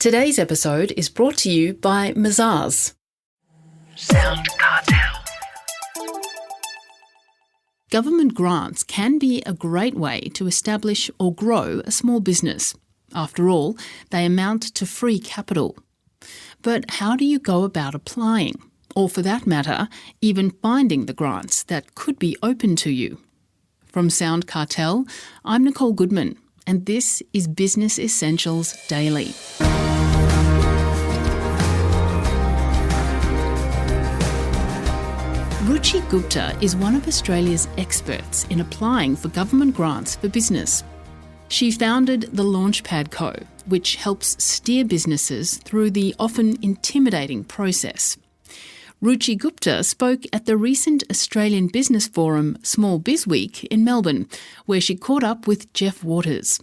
Today's episode is brought to you by Mazars. SoundCartel. Government grants can be a great way to establish or grow a small business. After all, they amount to free capital. But how do you go about applying? Or for that matter, even finding the grants that could be open to you? From SoundCartel, I'm Nicole Goodman, and this is Business Essentials Daily. Ruchi Gupta is one of Australia's experts in applying for government grants for business. She founded the Launchpad Co, which helps steer businesses through the often intimidating process. Ruchi Gupta spoke at the recent Australian business forum Small Biz Week in Melbourne, where she caught up with Jeff Waters.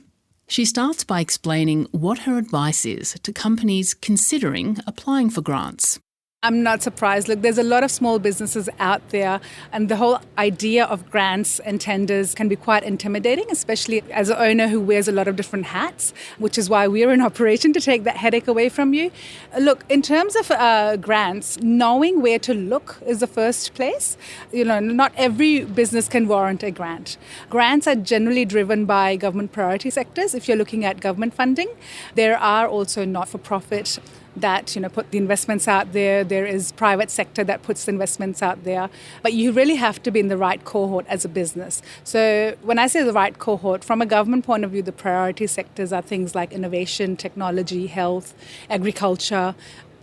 She starts by explaining what her advice is to companies considering applying for grants. I'm not surprised. Look, there's a lot of small businesses out there, and the whole idea of grants and tenders can be quite intimidating, especially as an owner who wears a lot of different hats, which is why we're in operation to take that headache away from you. Look, in terms of grants, knowing where to look is the first place. Not every business can warrant a grant. Grants are generally driven by government priority sectors. If you're looking at government funding, there are also not-for-profit that put the investments out there. There is private sector that puts the investments out there. But you really have to be in the right cohort as a business. So when I say the right cohort, from a government point of view, the priority sectors are things like innovation, technology, health, agriculture.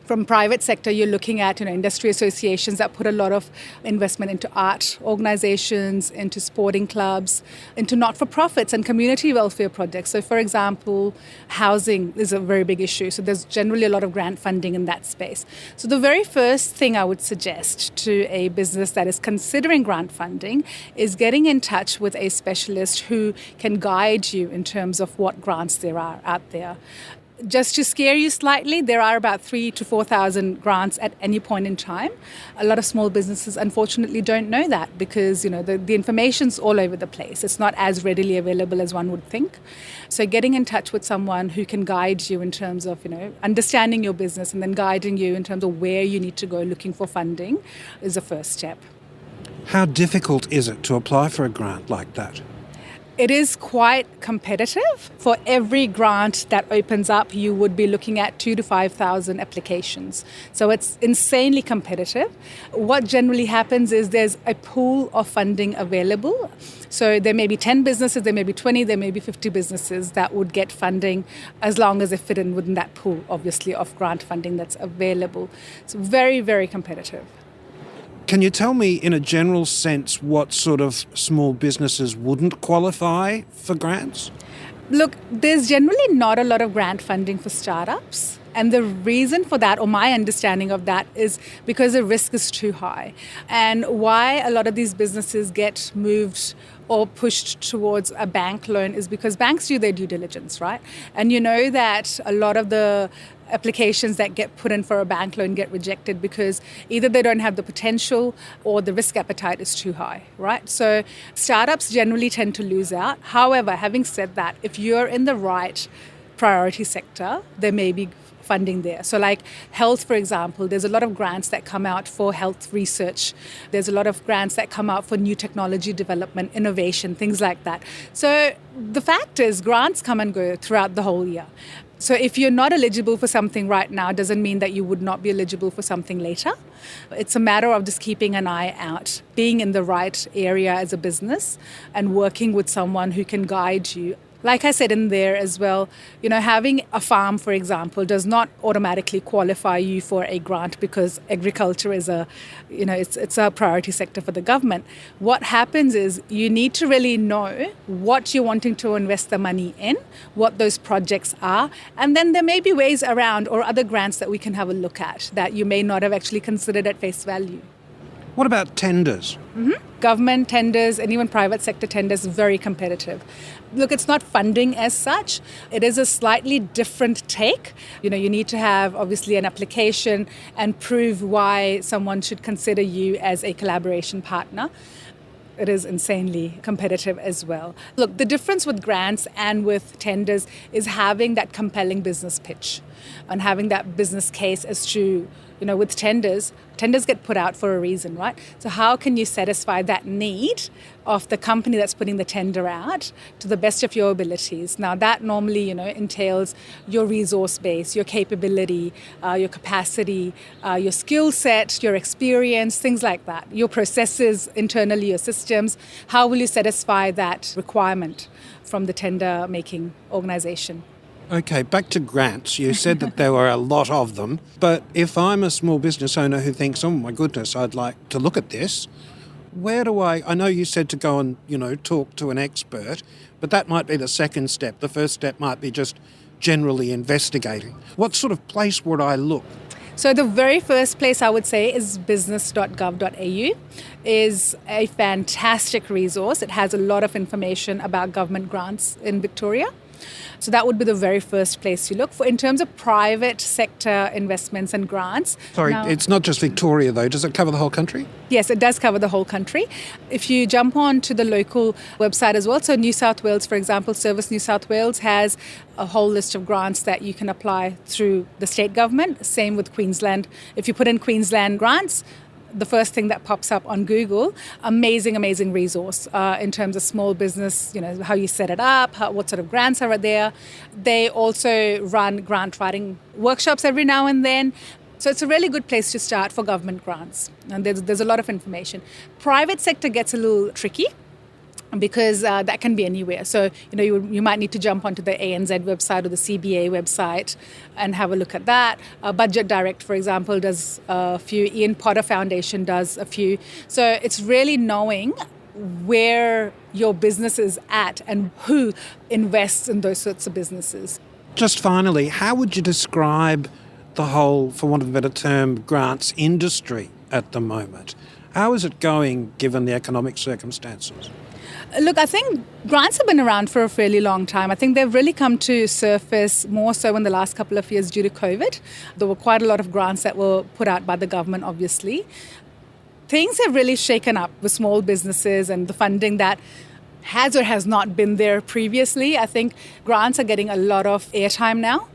From private sector, you're looking at industry associations that put a lot of investment into art organizations, into sporting clubs, into not-for-profits and community welfare projects. So, for example, housing is a very big issue. So there's generally a lot of grant funding in that space. So the very first thing I would suggest to a business that is considering grant funding is getting in touch with a specialist who can guide you in terms of what grants there are out there. Just to scare you slightly, there are about 3,000 to 4,000 grants at any point in time. A lot of small businesses, unfortunately, don't know that because, the information's all over the place. It's not as readily available as one would think. So getting in touch with someone who can guide you in terms of, understanding your business and then guiding you in terms of where you need to go looking for funding is the first step. How difficult is it to apply for a grant like that? It is quite competitive. For every grant that opens up, you would be looking at 2,000 to 5,000 applications. So it's insanely competitive. What generally happens is there's a pool of funding available. So there may be 10 businesses, there may be 20, there may be 50 businesses that would get funding as long as they fit in within that pool, obviously, of grant funding that's available. So very, very competitive. Can you tell me, in a general sense, what sort of small businesses wouldn't qualify for grants? Look, there's generally not a lot of grant funding for startups. And the reason for that, or my understanding of that, is because the risk is too high. And why a lot of these businesses get moved or pushed towards a bank loan is because banks do their due diligence, right? And you know that a lot of the applications that get put in for a bank loan get rejected because either they don't have the potential or the risk appetite is too high, right? So startups generally tend to lose out. However, having said that, if you're in the right priority sector, there may be funding there. So like health, for example, there's a lot of grants that come out for health research. There's a lot of grants that come out for new technology development, innovation, things like that. So the fact is grants come and go throughout the whole year. So if you're not eligible for something right now, doesn't mean that you would not be eligible for something later. It's a matter of just keeping an eye out, being in the right area as a business and working with someone who can guide you. Like I said in there as well, having a farm, for example, does not automatically qualify you for a grant because agriculture is it's a priority sector for the government. What happens is you need to really know what you're wanting to invest the money in, what those projects are, and then there may be ways around or other grants that we can have a look at that you may not have actually considered at face value. What about tenders? Government tenders and even private sector tenders are very competitive. Look, it's not funding as such. It is a slightly different take. You need to have obviously an application and prove why someone should consider you as a collaboration partner. it is insanely competitive as well. Look, the difference with grants and with tenders is having that compelling business pitch and having that business case as to, with tenders get put out for a reason, right? So how can you satisfy that need of the company that's putting the tender out to the best of your abilities? Now, that normally, entails your resource base, your capability, your capacity, your skill set, your experience, things like that, your processes internally, your systems. How will you satisfy that requirement from the tender-making organization? Okay, back to grants. You said that there were a lot of them, but if I'm a small business owner who thinks, oh my goodness, I'd like to look at this, where do I know you said to go and, talk to an expert, but that might be the second step. The first step might be just generally investigating. What sort of place would I look? So the very first place I would say is business.gov.au is a fantastic resource. It has a lot of information about government grants in Victoria. So that would be the very first place you look for. In terms of private sector investments and grants... Sorry, it's not just Victoria though. Does it cover the whole country? Yes, it does cover the whole country. If you jump on to the local website as well, so New South Wales, for example, Service New South Wales has a whole list of grants that you can apply through the state government. Same with Queensland. If you put in Queensland grants, the first thing that pops up on Google, amazing resource in terms of small business, how you set it up, what sort of grants are there. They also run grant writing workshops every now and then. So it's a really good place to start for government grants. And there's a lot of information. Private sector gets a little tricky, because that can be anywhere. So, you might need to jump onto the ANZ website or the CBA website and have a look at that. Budget Direct, for example, does a few. Ian Potter Foundation does a few. So it's really knowing where your business is at and who invests in those sorts of businesses. Just finally, how would you describe the whole, for want of a better term, grants industry at the moment? How is it going given the economic circumstances? Look, I think grants have been around for a fairly long time. I think they've really come to surface more so in the last couple of years due to COVID. There were quite a lot of grants that were put out by the government, obviously. Things have really shaken up with small businesses and the funding that has or has not been there previously. I think grants are getting a lot of airtime now.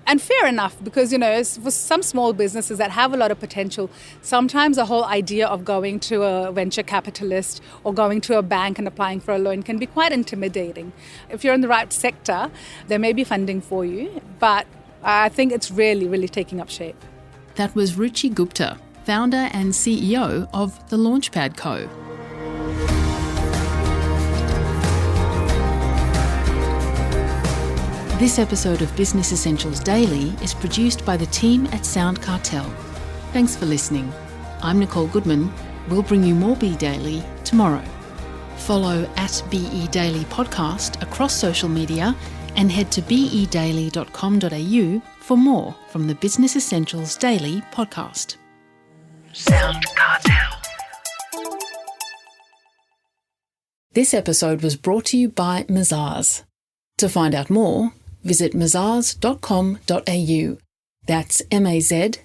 And fair enough, because, for some small businesses that have a lot of potential, sometimes the whole idea of going to a venture capitalist or going to a bank and applying for a loan can be quite intimidating. If you're in the right sector, there may be funding for you, but I think it's really taking up shape. That was Ruchi Gupta, founder and CEO of the Launchpad Co. This episode of Business Essentials Daily is produced by the team at SoundCartel. Thanks for listening. I'm Nicole Goodman. We'll bring you more Be Daily tomorrow. Follow at BE Daily Podcast across social media and head to bedaily.com.au for more from the Business Essentials Daily podcast. SoundCartel. This episode was brought to you by Mazars. To find out more, visit mazars.com.au. That's mazars.com.au.